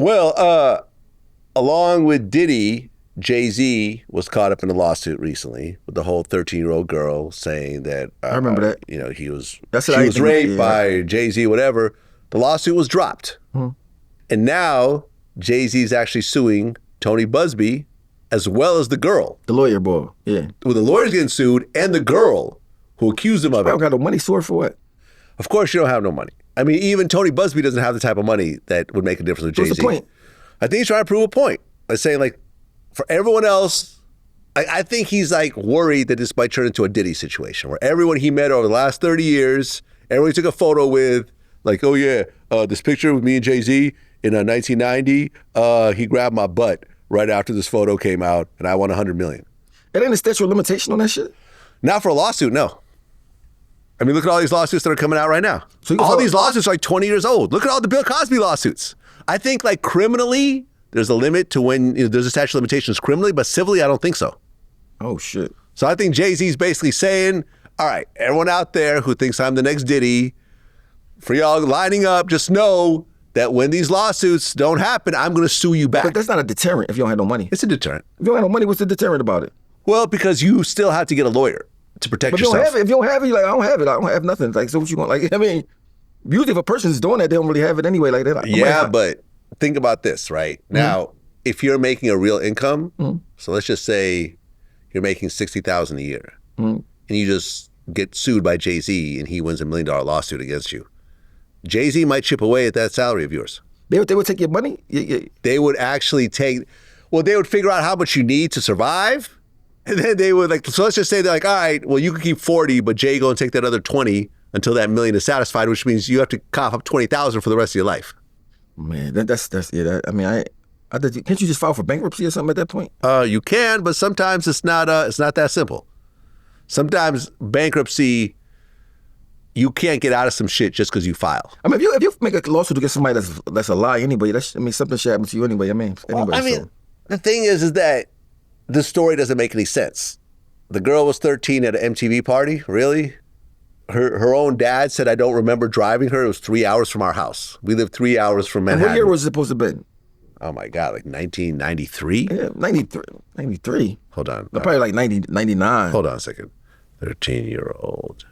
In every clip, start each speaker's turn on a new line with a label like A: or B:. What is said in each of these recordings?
A: Well, along with Diddy, Jay-Z was caught up in a lawsuit recently with the whole 13-year-old girl saying that
B: I remember that.
A: You know, she was
B: That's
A: raped by Jay-Z, whatever. The lawsuit was dropped. And now Jay-Z's actually suing Tony Buzbee as well as the girl.
B: The lawyer boy, yeah.
A: Well, the lawyer's getting sued and the girl who accused him of it.
B: I don't got no money sword for what?
A: Of course you don't have no money. I mean, even Tony Buzbee doesn't have the type of money that would make a difference with Jay-Z.
B: What's the point?
A: I think he's trying to prove a point. By saying, like, for everyone else, I think he's, like, worried that this might turn into a Diddy situation where everyone he met over the last 30 years, everyone he took a photo with, like, oh, yeah, this picture with me and Jay-Z in 1990, he grabbed my butt right after this photo came out, and I won $100 million.
B: It ain't a statute of limitation on that shit?
A: Not for a lawsuit, no. I mean, look at all these lawsuits that are coming out right now.
B: So
A: all these lawsuits are like 20 years old. Look at all the Bill Cosby lawsuits. I think, like, criminally, there's a limit to when there's a statute of limitations criminally, but civilly, I don't think so.
B: Oh, shit.
A: So I think Jay-Z's basically saying, all right, everyone out there who thinks I'm the next Diddy, for y'all lining up, just know that when these lawsuits don't happen, I'm going to sue you back.
B: But that's not a deterrent if you don't have no money.
A: It's a deterrent.
B: If you don't have no money, what's the deterrent about it?
A: Well, because you still have to get a lawyer to protect yourself.
B: If you don't have it, you're like, I don't have it. I don't have nothing. Like, so what you want? Like, I mean, usually if a person's doing that, they don't really have it anyway. Like, like,
A: yeah, but think about this, right? Now, if you're making a real income, so let's just say you're making $60,000 a year, and you just get sued by Jay-Z and he wins $1 million lawsuit against you, Jay-Z might chip away at that salary of yours.
B: They would take your money? Yeah.
A: They would actually take, well, they would figure out how much you need to survive, and then they would, like, so let's just say they're like, all right, well, you can keep 40, but Jay going to take that other 20 until that $1 million is satisfied, which means you have to cough up 20,000 for the rest of your life.
B: Man, that's I mean, can't you just file for bankruptcy or something at that point?
A: You can, but sometimes it's not that simple. Sometimes bankruptcy, you can't get out of some shit just because you file.
B: I mean, if you make a lawsuit against somebody that's a lie anyway, something should happen to you anyway. I mean, anybody.
A: The thing is that the story doesn't make any sense. The girl was 13 at an MTV party, really? Her own dad said, I don't remember driving her. It was 3 hours from our house. We lived 3 hours from Manhattan.
B: And what year was it supposed to be?
A: Oh my God, like 1993?
B: Yeah, 93.
A: Hold on.
B: No, probably like 99.
A: Hold on a second. 13-year-old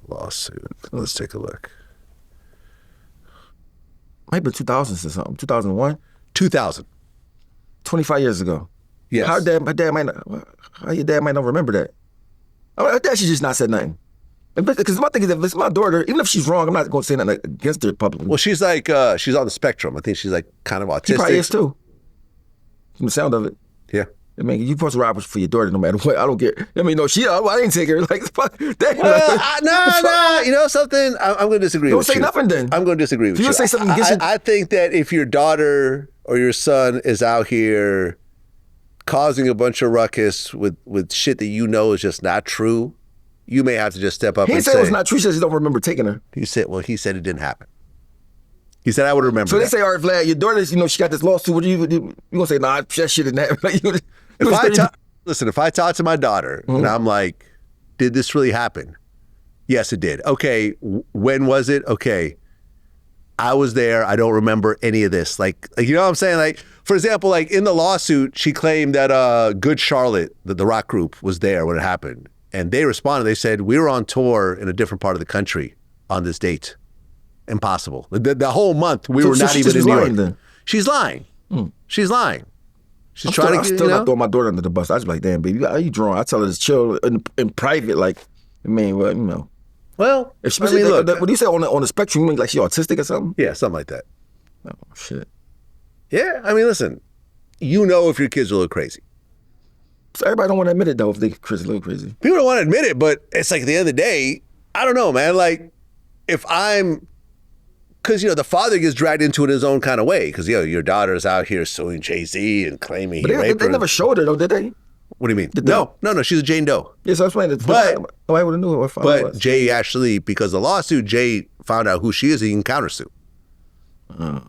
A: lawsuit. Let's take a look.
B: Might be 2000 or something. 2001?
A: 2000.
B: 25 years ago.
A: Yes.
B: How your dad might not remember that? I mean, her dad should just not say nothing. Because my thing is, if it's my daughter, even if she's wrong, I'm not going to say nothing against her publicly.
A: Well, she's like, she's on the spectrum. I think she's like kind of autistic.
B: She probably is too. From the sound of it.
A: Yeah.
B: I mean, you supposed to ride for your daughter no matter what. I don't care. I mean, no, I didn't take her. Like, fuck.
A: No. You know something? I'm going to disagree with you.
B: Don't say nothing then.
A: I'm going to disagree with you.
B: You say something against
A: I think that if your daughter or your son is out here causing a bunch of ruckus with shit that you know is just not true, you may have to just step up and say.
B: He said it was not true. He says he don't remember taking her.
A: He said it didn't happen. He said I would remember.
B: So they say, all right, Vlad, your daughter, she got this lawsuit. What you going to say, nah, that shit didn't happen.
A: If I talk to my daughter and I'm like, did this really happen? Yes, it did. Okay, when was it? Okay, I was there. I don't remember any of this. Like you know what I'm saying? Like, for example, like in the lawsuit, she claimed that Good Charlotte, the rock group, was there when it happened. And they responded. They said, we were on tour in a different part of the country on this date. Impossible. The whole month, we were not even in New York. Then. She's lying. She's lying. She's trying to get,
B: still not throw my daughter under the bus. I was like, damn, baby, how you drawing? I tell her to chill in private. Like, I mean, well, you know.
A: Well,
B: if she, look, what do you say on the spectrum? You mean like she autistic or something?
A: Yeah, something like that.
B: Oh, shit.
A: Yeah, I mean, listen, you know if your kids are a little crazy.
B: So everybody don't want to admit it, though, if they're a little crazy.
A: People don't want to admit it, but it's like at the end of the day, I don't know, man. Like, if I'm, because, the father gets dragged into it in his own kind of way, because, your daughter's out here suing Jay-Z and claiming he raped her.
B: They never showed her, though, did they?
A: What do you mean? No, she's a Jane Doe.
B: Yeah, so I was playing it.
A: But
B: I would have knew what
A: But
B: was.
A: Jay actually, because of the lawsuit, Jay found out who she is, he can counter-sue. No,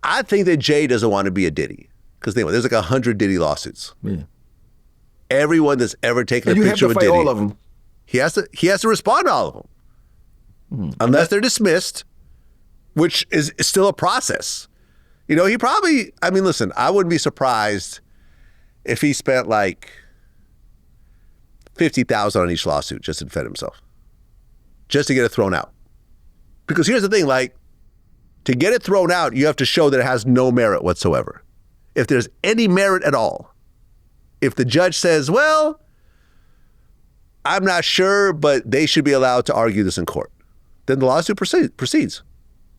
A: I think that Jay doesn't want to be a Diddy. Because there's like 100 Diddy lawsuits.
B: Yeah.
A: Everyone that's ever taken a picture with Diddy,
B: all of them.
A: He has to respond to all of them, unless they're dismissed, which is still a process. You know, he probably, I mean, listen, I wouldn't be surprised if he spent like $50,000 on each lawsuit just to defend himself, just to get it thrown out. Because here's the thing, like, to get it thrown out, you have to show that it has no merit whatsoever. If there's any merit at all, if the judge says, well, I'm not sure, but they should be allowed to argue this in court, then the lawsuit proceeds.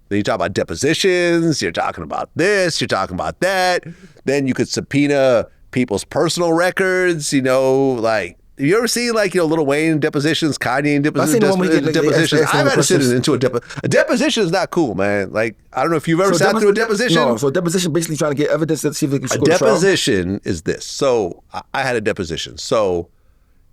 A: Then you talk about depositions, you're talking about this, you're talking about that. Then you could subpoena people's personal records, you know, like, have you ever seen, like, you know, Lil Wayne depositions, Kanye depositions? I've had to sit into a deposition. A deposition is not cool, man. Like, I don't know if you've ever sat through a deposition.
B: No, so a deposition basically trying to get evidence to see if they can score
A: a deposition is this. So I had a deposition. So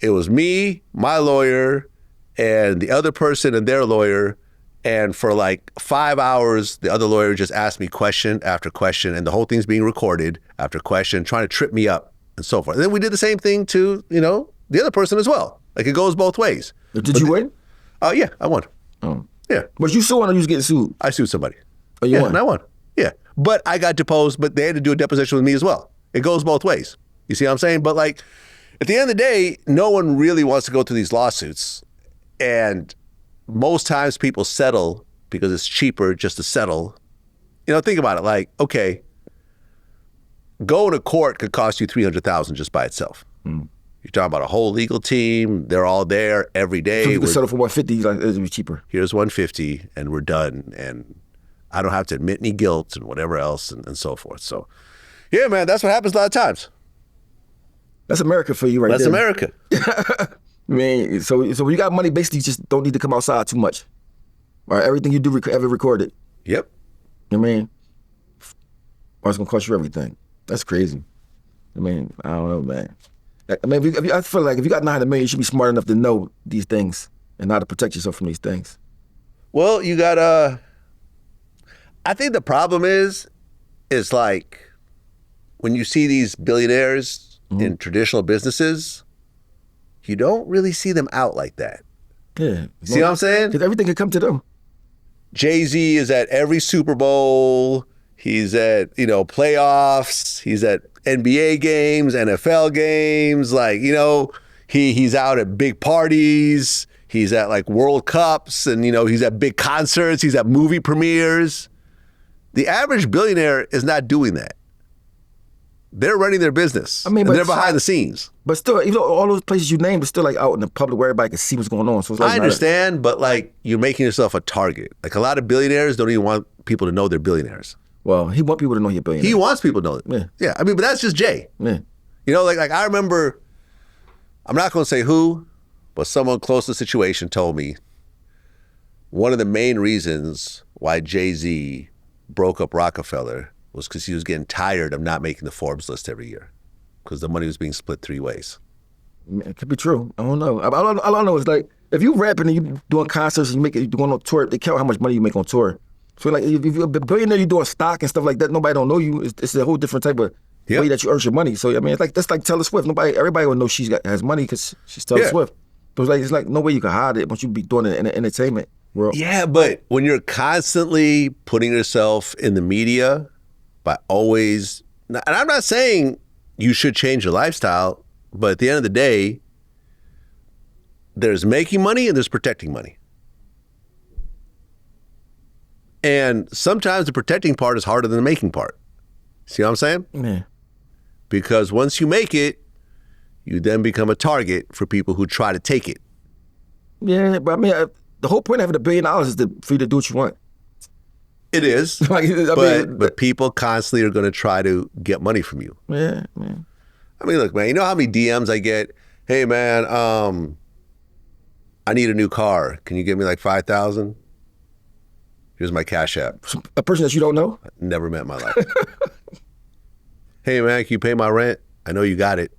A: it was me, my lawyer, and the other person and their lawyer. And for like 5 hours, the other lawyer just asked me question after question, and the whole thing's being recorded after question, trying to trip me up and so forth. And then we did the same thing to, you know, the other person as well. Like, it goes both ways.
B: Did you win?
A: Yeah, I won.
B: Oh.
A: Yeah.
B: Was you suing or you was getting sued?
A: I sued somebody.
B: Oh, you won?
A: And I won. Yeah. But I got deposed, but they had to do a deposition with me as well. It goes both ways. You see what I'm saying? But like, at the end of the day, no one really wants to go through these lawsuits. And most times people settle because it's cheaper just to settle. You know, think about it. Like, okay, going to court could cost you $300,000 just by itself. Mm. You're talking about a whole legal team. They're all there every day.
B: So you can settle for $150, like, it'd be cheaper.
A: Here's $150 and we're done. And I don't have to admit any guilt and whatever else and so forth. So, yeah, man, that's what happens a lot of times.
B: That's America for you right there.
A: That's America.
B: I mean, so when you got money, basically you just don't need to come outside too much. All right, everything you do ever recorded.
A: Yep.
B: I mean, or it's going to cost you everything. That's crazy. I mean, I don't know, man. I mean, I feel like if you got $900 million, you should be smart enough to know these things and how to protect yourself from these things.
A: Well, you got I think the problem is like when you see these billionaires in traditional businesses, you don't really see them out like that.
B: Yeah.
A: See what I'm saying?
B: Because everything can come to them.
A: Jay-Z is at every Super Bowl. He's at, you know, playoffs. He's at NBA games, NFL games. Like, you know, he's out at big parties. He's at like World Cups, and, you know, he's at big concerts. He's at movie premieres. The average billionaire is not doing that. They're running their business. I mean, and they're behind the scenes.
B: But still, even all those places you named are still like out in the public where everybody can see what's going on. So it's like
A: I understand, but like, you're making yourself a target. Like, a lot of billionaires don't even want people to know they're billionaires.
B: Well, he wants people to know he's a billionaire.
A: He wants people to know it.
B: Yeah.
A: Yeah. I mean, but that's just Jay.
B: Yeah.
A: You know, like I remember, I'm not going to say who, but someone close to the situation told me one of the main reasons why Jay-Z broke up Rockefeller was because he was getting tired of not making the Forbes list every year because the money was being split 3 ways.
B: It could be true. I don't know. All I know is, like, if you rapping and you doing concerts and you going on tour, they count how much money you make on tour. So like, if you're a billionaire, you're doing stock and stuff like that, nobody don't know you. It's a whole different type of way that you earn your money. So I mean, that's like Taylor Swift. Everybody will know has money because she's Taylor Swift. But it's like no way you can hide it once you be doing it in the entertainment world.
A: Yeah, but when you're constantly putting yourself in the media by always, and I'm not saying you should change your lifestyle, but at the end of the day, there's making money and there's protecting money. And sometimes the protecting part is harder than the making part. See what I'm saying?
B: Yeah.
A: Because once you make it, you then become a target for people who try to take it.
B: Yeah, but I mean, the whole point of having $1 billion is for you to do what you want.
A: It is, but people constantly are going to try to get money from you.
B: Yeah, man.
A: I mean, look, man, you know how many DMs I get? Hey, man, I need a new car. Can you give me like 5,000? Here's my Cash App.
B: A person that you don't know?
A: Never met in my life. Hey, man, can you pay my rent? I know you got it.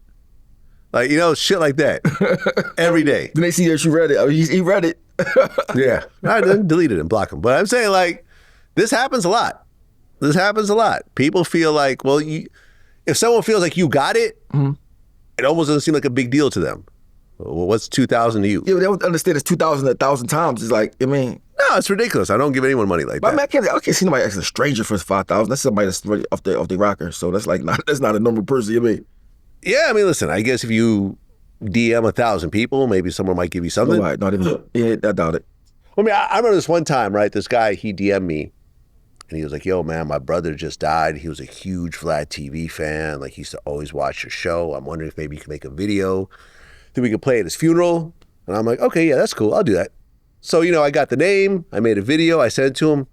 A: Like, you know, shit like that. Every day.
B: Then they see that you read it. Oh, he read it.
A: Yeah. I didn't delete it and block him. But I'm saying, like, this happens a lot. This happens a lot. People feel like, well, if someone feels like you got it, it almost doesn't seem like a big deal to them. Well, what's 2,000 to you?
B: Yeah, but they don't understand it's 2,000 1,000 times. It's like, I mean,
A: No, it's ridiculous. I don't give anyone money like
B: But
A: that.
B: I can't see nobody asking a stranger for 5,000. That's somebody that's really off the rocker. So that's like that's not a normal person. You mean?
A: Yeah, I mean, listen. I guess if you DM 1,000 people, maybe someone might give you something.
B: Right, not even. Yeah, I doubt it.
A: I mean, I remember this one time, right? This guy, he DM'd me, and he was like, "Yo, man, my brother just died. He was a huge VladTV fan. Like, he used to always watch your show. I'm wondering if maybe you can make a video that we could play at his funeral." And I'm like, "Okay, yeah, that's cool. I'll do that." So, I got the name. I made a video. I sent it to him.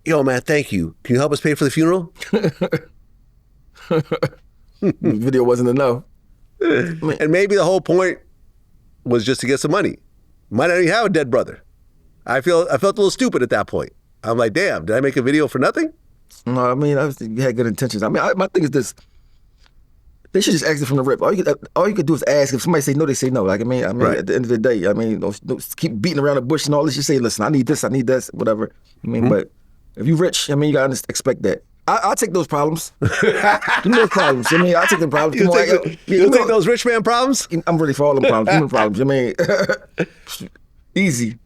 A: "Yo, man, thank you. Can you help us pay for the funeral?"
B: The video wasn't enough.
A: And maybe the whole point was just to get some money. Might not even have a dead brother. I felt a little stupid at that point. I'm like, damn, did I make a video for nothing?
B: No, I mean, you had good intentions. I mean, my thing is this. They should just ask it from the rip. All you could do is ask. If somebody say no, they say no. Like, I mean,
A: Right.
B: At the end of the day, I mean, don't keep beating around the bush and all this. You say, listen, I need this, whatever. I mean, but if you rich, I mean, you gotta expect that. I'll take those problems. Give me those problems. I mean, I'll take the problems.
A: You'll take those rich man problems?
B: I'm ready for all them problems. Human problems. I mean, easy.